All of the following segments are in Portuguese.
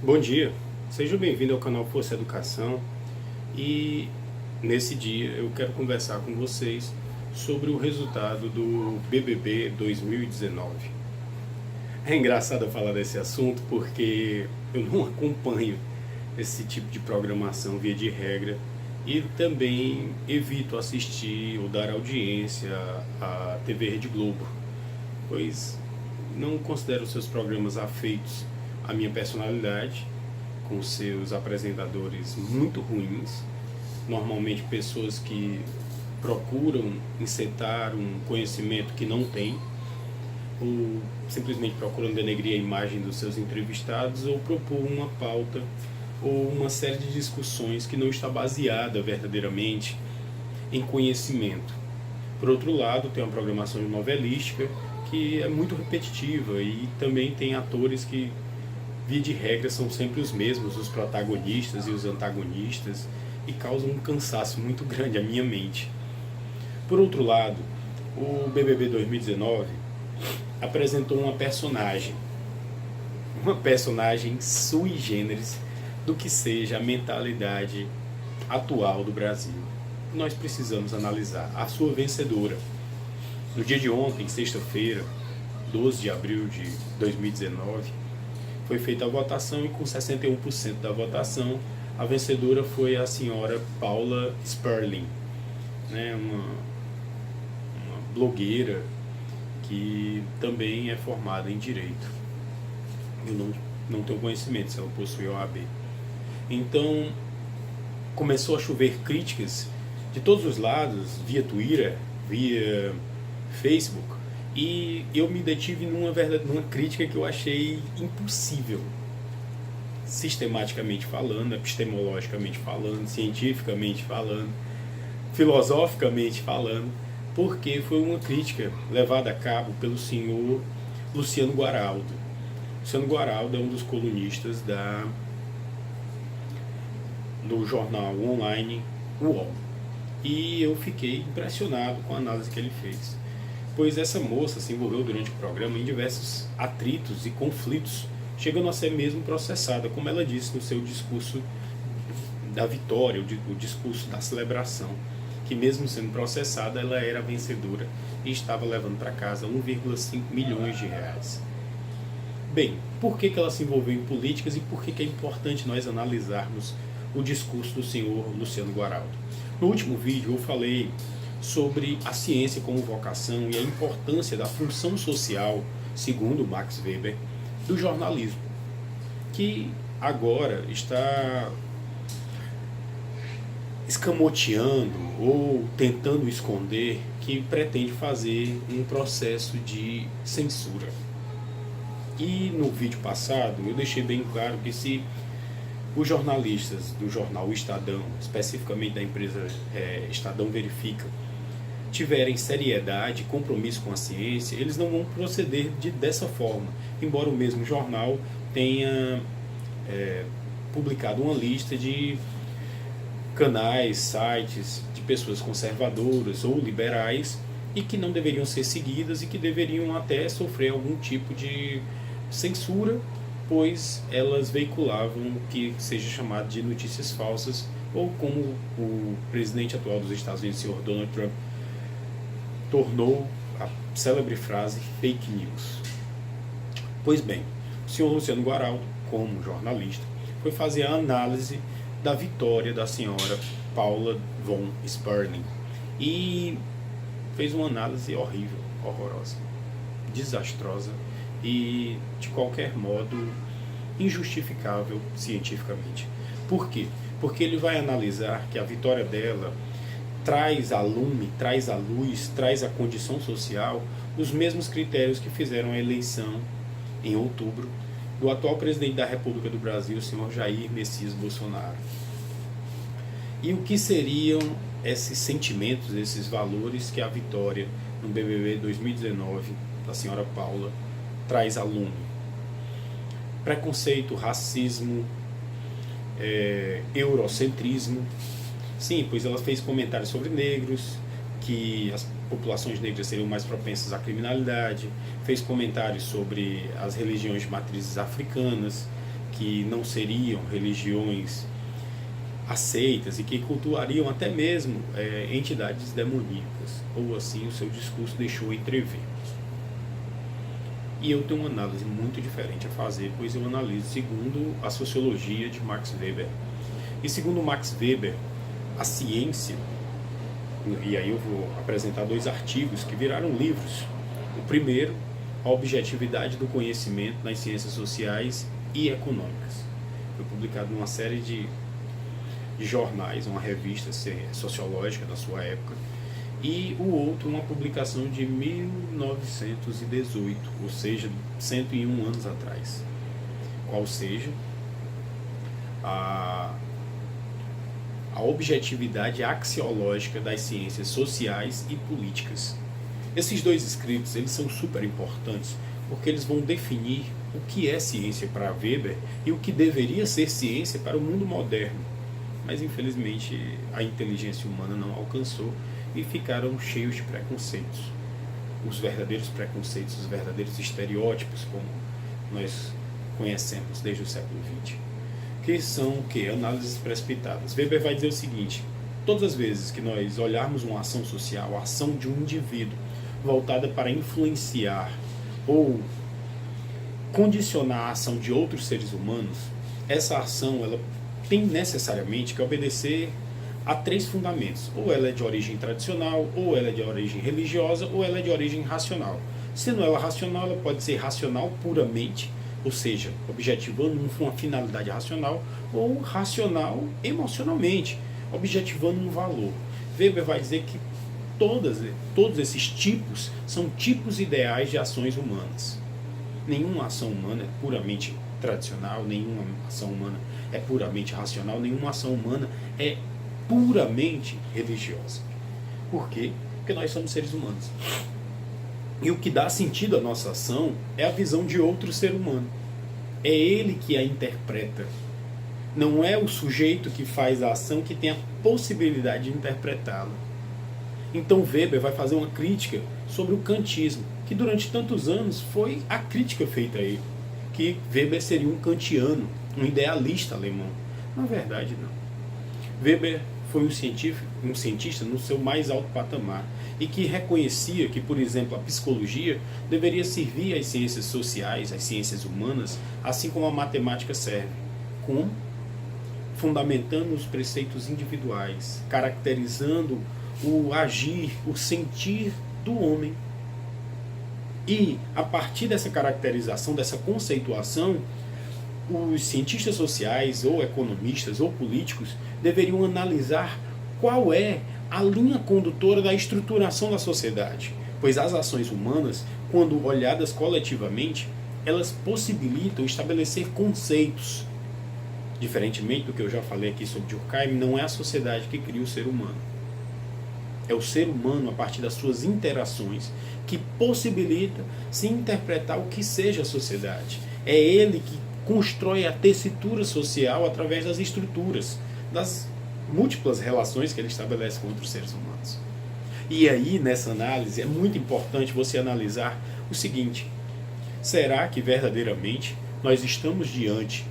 Bom dia, seja bem-vindo ao canal Força Educação e nesse dia eu quero conversar com vocês sobre o resultado do BBB 2019. É engraçado falar desse assunto porque eu não acompanho esse tipo de programação via de regra e também evito assistir ou dar audiência à TV Rede Globo, pois não considero seus programas afeitos à minha personalidade, com seus apresentadores muito ruins, normalmente pessoas que procuram incitar um conhecimento que não tem, ou simplesmente procuram denegrir a imagem dos seus entrevistados, ou propor uma pauta ou uma série de discussões que não está baseada verdadeiramente em conhecimento. Por outro lado, tem uma programação novelística que é muito repetitiva e também tem atores que, via de regra, são sempre os mesmos, os protagonistas e os antagonistas, e causam um cansaço muito grande à minha mente. Por outro lado, o BBB 2019 apresentou uma personagem sui generis do que seja a mentalidade atual do Brasil. Nós precisamos analisar a sua vencedora. No dia de ontem, sexta-feira, 12 de abril de 2019, foi feita a votação e com 61% da votação, a vencedora foi a senhora Paula Sperling, né, uma blogueira que também é formada em Direito. Eu não tenho conhecimento se ela possui OAB. Então, começou a chover críticas de todos os lados, via Twitter, via Facebook, e eu me detive numa crítica que eu achei impossível, sistematicamente falando, epistemologicamente falando, cientificamente falando, filosoficamente falando, porque foi uma crítica levada a cabo pelo senhor Luciano Guaraldo. Luciano Guaraldo é um dos colunistas do jornal online UOL. E eu fiquei impressionado com a análise que ele fez, pois essa moça se envolveu durante o programa em diversos atritos e conflitos, chegando a ser mesmo processada, como ela disse no seu discurso da vitória, o discurso da celebração, que mesmo sendo processada, ela era vencedora e estava levando para casa 1,5 milhões de reais. Bem, por que ela se envolveu em políticas e por que é importante nós analisarmos o discurso do senhor Luciano Guaraldo? No último vídeo eu falei sobre a ciência como vocação e a importância da função social, segundo Max Weber, do jornalismo, que agora está escamoteando ou tentando esconder que pretende fazer um processo de censura. E no vídeo passado eu deixei bem claro que se os jornalistas do jornal O Estadão, especificamente da empresa Estadão Verifica, tiverem seriedade e compromisso com a ciência, eles não vão proceder dessa forma, embora o mesmo jornal tenha publicado uma lista de canais, sites de pessoas conservadoras ou liberais e que não deveriam ser seguidas e que deveriam até sofrer algum tipo de censura, pois elas veiculavam o que seja chamado de notícias falsas, ou como o presidente atual dos Estados Unidos, o senhor Donald Trump, tornou a célebre frase fake news. Pois bem, o senhor Luciano Guaraldo, como jornalista, foi fazer a análise da vitória da senhora Paula von Sperling e fez uma análise horrível, horrorosa, desastrosa e, de qualquer modo, injustificável cientificamente. Por quê? Porque ele vai analisar que a vitória dela traz a lume, traz a luz, traz a condição social, os mesmos critérios que fizeram a eleição em outubro do atual presidente da República do Brasil, o senhor Jair Messias Bolsonaro. E o que seriam esses sentimentos, esses valores que a vitória no BBB 2019 da senhora Paula traz a lume? Preconceito, racismo, eurocentrismo. Sim, pois ela fez comentários sobre negros, que as populações negras seriam mais propensas à criminalidade, fez comentários sobre as religiões de matrizes africanas, que não seriam religiões aceitas e que cultuariam até mesmo entidades demoníacas, ou assim o seu discurso deixou entrever. E eu tenho uma análise muito diferente a fazer, pois eu analiso segundo a sociologia de Max Weber. E segundo Max Weber, a ciência, e aí eu vou apresentar 2 artigos que viraram livros. O primeiro, a objetividade do conhecimento nas ciências sociais e econômicas. Foi publicado numa série de jornais, uma revista sociológica da sua época. E o outro, uma publicação de 1918, ou seja, 101 anos atrás. Qual seja a objetividade axiológica das ciências sociais e políticas. Esses 2 escritos, eles são super importantes, porque eles vão definir o que é ciência para Weber e o que deveria ser ciência para o mundo moderno. Mas infelizmente a inteligência humana não alcançou e ficaram cheios de preconceitos. Os verdadeiros preconceitos, os verdadeiros estereótipos, como nós conhecemos desde o século XX. Que são o quê? Análises precipitadas. Weber vai dizer o seguinte: todas as vezes que nós olharmos uma ação social, a ação de um indivíduo voltada para influenciar ou condicionar a ação de outros seres humanos, essa ação ela tem necessariamente que obedecer a 3 fundamentos. Ou ela é de origem tradicional, ou ela é de origem religiosa, ou ela é de origem racional. Sendo ela racional, ela pode ser racional puramente, ou seja, objetivando uma finalidade racional, ou racional emocionalmente, objetivando um valor. Weber vai dizer que todos esses tipos são tipos ideais de ações humanas. Nenhuma ação humana é puramente tradicional, nenhuma ação humana é puramente racional, nenhuma ação humana é puramente religiosa. Por quê? Porque nós somos seres humanos. E o que dá sentido à nossa ação é a visão de outro ser humano. É ele que a interpreta. Não é o sujeito que faz a ação que tem a possibilidade de interpretá-la. Então Weber vai fazer uma crítica sobre o kantismo, que durante tantos anos foi a crítica feita a ele. Que Weber seria um kantiano, um idealista alemão. Na verdade, não. Weber foi um cientista no seu mais alto patamar e que reconhecia que, por exemplo, a psicologia deveria servir às ciências sociais, às ciências humanas, assim como a matemática serve, como fundamentando os preceitos individuais, caracterizando o agir, o sentir do homem. E, a partir dessa caracterização, dessa conceituação, os cientistas sociais, ou economistas, ou políticos, deveriam analisar qual é a linha condutora da estruturação da sociedade. Pois as ações humanas, quando olhadas coletivamente, elas possibilitam estabelecer conceitos. Diferentemente do que eu já falei aqui sobre Durkheim, não é a sociedade que cria o ser humano. É o ser humano, a partir das suas interações, que possibilita se interpretar o que seja a sociedade. É ele que constrói a tessitura social através das estruturas, das múltiplas relações que ele estabelece com outros seres humanos. E aí, nessa análise, é muito importante você analisar o seguinte: será que verdadeiramente nós estamos diante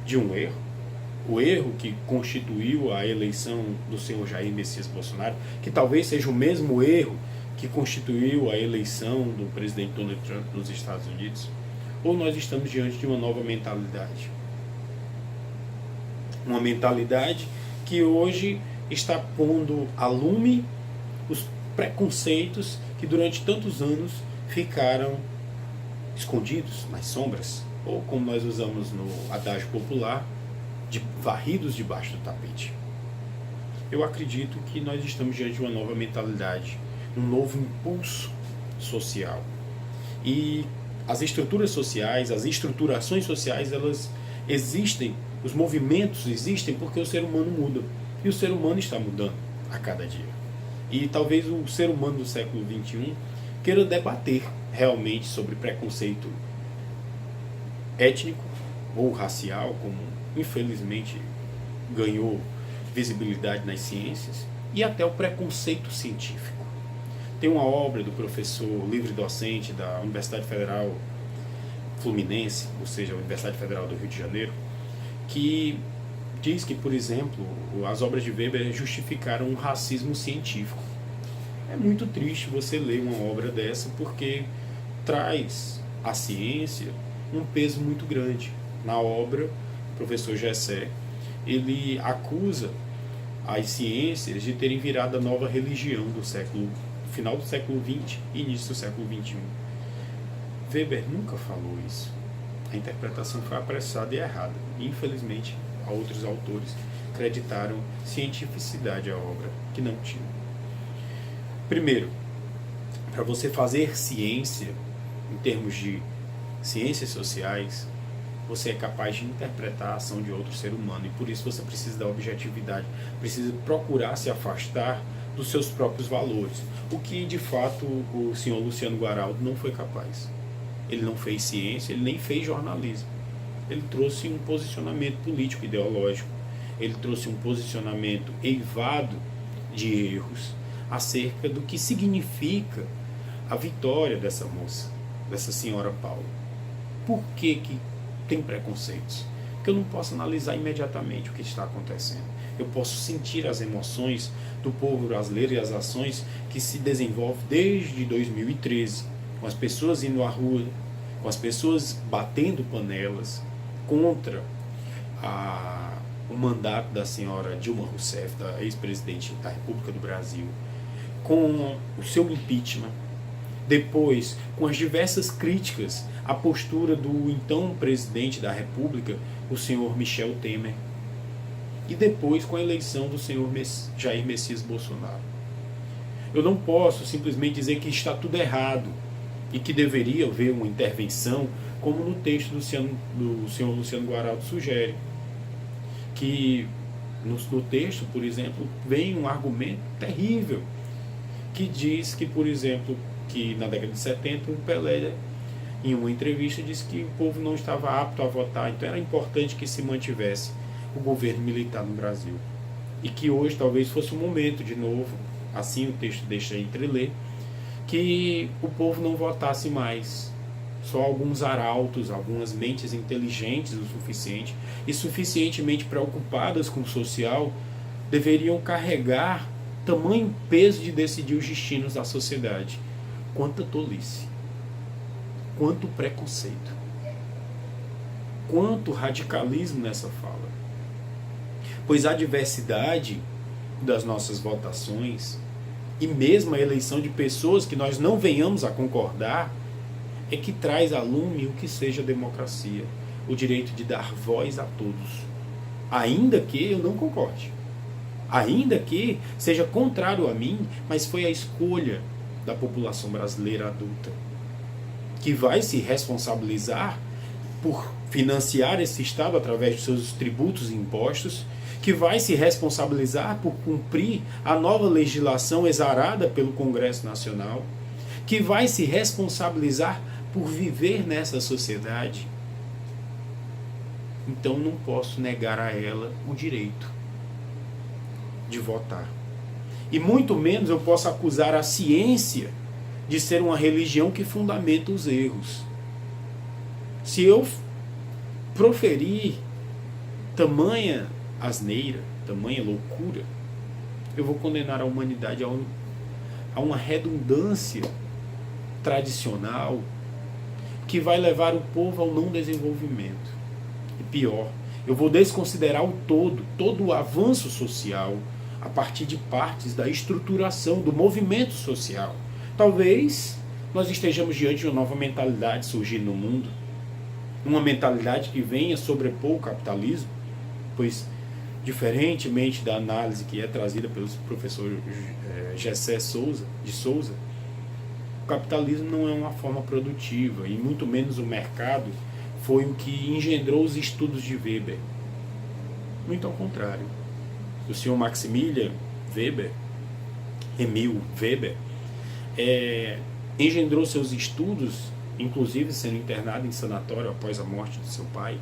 de um erro? O erro que constituiu a eleição do senhor Jair Messias Bolsonaro, que talvez seja o mesmo erro que constituiu a eleição do presidente Donald Trump nos Estados Unidos? Ou nós estamos diante de uma nova mentalidade? Uma mentalidade que hoje está pondo a lume os preconceitos que durante tantos anos ficaram escondidos nas sombras, ou como nós usamos no adágio popular, varridos debaixo do tapete. Eu acredito que nós estamos diante de uma nova mentalidade, um novo impulso social. E as estruturas sociais, as estruturações sociais, elas existem, os movimentos existem porque o ser humano muda. E o ser humano está mudando a cada dia. E talvez o ser humano do século XXI queira debater realmente sobre preconceito étnico ou racial, como infelizmente ganhou visibilidade nas ciências, e até o preconceito científico. Tem uma obra do professor livre docente da Universidade Federal Fluminense, ou seja, a Universidade Federal do Rio de Janeiro, que diz que, por exemplo, as obras de Weber justificaram um racismo científico. É muito triste você ler uma obra dessa, porque traz à ciência um peso muito grande. Na obra, o professor Gessé, ele acusa as ciências de terem virado a nova religião do final do século XX e início do século XXI. Weber nunca falou isso. A interpretação foi apressada e errada. Infelizmente, outros autores acreditaram cientificidade à obra, que não tinha. Primeiro, para você fazer ciência, em termos de ciências sociais, você é capaz de interpretar a ação de outro ser humano, e por isso você precisa da objetividade, precisa procurar se afastar dos seus próprios valores, o que de fato o senhor Luciano Guaraldo não foi capaz. Ele não fez ciência, ele nem fez jornalismo. Ele trouxe um posicionamento político ideológico, ele trouxe um posicionamento eivado de erros acerca do que significa a vitória dessa moça, dessa senhora Paula. Por que tem preconceitos? Porque eu não posso analisar imediatamente o que está acontecendo. Eu posso sentir as emoções do povo brasileiro e as ações que se desenvolvem desde 2013, com as pessoas indo à rua, com as pessoas batendo panelas contra o mandato da senhora Dilma Rousseff, da ex-presidente da República do Brasil, com o seu impeachment, depois com as diversas críticas à postura do então presidente da República, o senhor Michel Temer, e depois com a eleição do senhor Jair Messias Bolsonaro. Eu não posso simplesmente dizer que está tudo errado e que deveria haver uma intervenção, como no texto do senhor Luciano Guaraldo sugere, que no texto, por exemplo, vem um argumento terrível, que diz que, por exemplo, que na década de 70 o Pelé, em uma entrevista, disse que o povo não estava apto a votar, então era importante que se mantivesse o governo militar no Brasil. E que hoje talvez fosse o momento, de novo, assim o texto deixa entreler, que o povo não votasse mais. Só alguns arautos, algumas mentes inteligentes o suficiente e suficientemente preocupadas com o social deveriam carregar tamanho peso de decidir os destinos da sociedade. Quanta tolice, quanto preconceito, quanto radicalismo nessa fala. Pois a diversidade das nossas votações e mesmo a eleição de pessoas que nós não venhamos a concordar é que traz a lume o que seja democracia, o direito de dar voz a todos, ainda que eu não concorde, ainda que seja contrário a mim, mas foi a escolha da população brasileira adulta, que vai se responsabilizar por financiar esse Estado através de seus tributos e impostos, que vai se responsabilizar por cumprir a nova legislação exarada pelo Congresso Nacional, que vai se responsabilizar por viver nessa sociedade. Então não posso negar a ela o direito de votar. E muito menos eu posso acusar a ciência de ser uma religião que fundamenta os erros. Se eu proferir tamanha asneira, tamanha loucura, eu vou condenar a humanidade a uma redundância tradicional que vai levar o povo ao não desenvolvimento. E pior, eu vou desconsiderar todo o avanço social a partir de partes da estruturação do movimento social. Talvez nós estejamos diante de uma nova mentalidade surgindo no mundo, uma mentalidade que venha sobrepor o capitalismo, pois, diferentemente da análise que é trazida pelo professor Gessé de Souza, o capitalismo não é uma forma produtiva, e muito menos o mercado foi o que engendrou os estudos de Weber. Muito ao contrário. O senhor Maximilian Weber, Emil Weber, engendrou seus estudos, inclusive sendo internado em sanatório após a morte de seu pai,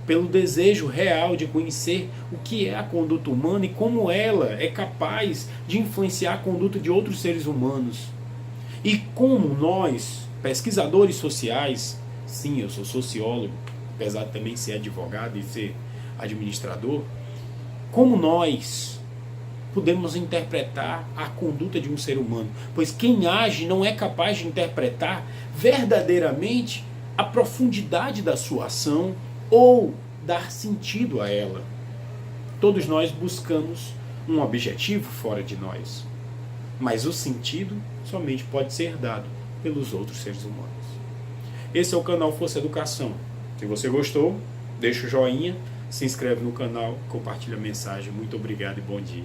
pelo desejo real de conhecer o que é a conduta humana e como ela é capaz de influenciar a conduta de outros seres humanos. E como nós, pesquisadores sociais, Sim, eu sou sociólogo, apesar de também ser advogado e ser administrador. Como nós podemos interpretar a conduta de um ser humano? Pois quem age não é capaz de interpretar verdadeiramente a profundidade da sua ação ou dar sentido a ela. Todos nós buscamos um objetivo fora de nós, mas o sentido somente pode ser dado pelos outros seres humanos. Esse é o canal Força Educação. Se você gostou, deixa o joinha, se inscreve no canal, compartilha a mensagem. Muito obrigado e bom dia.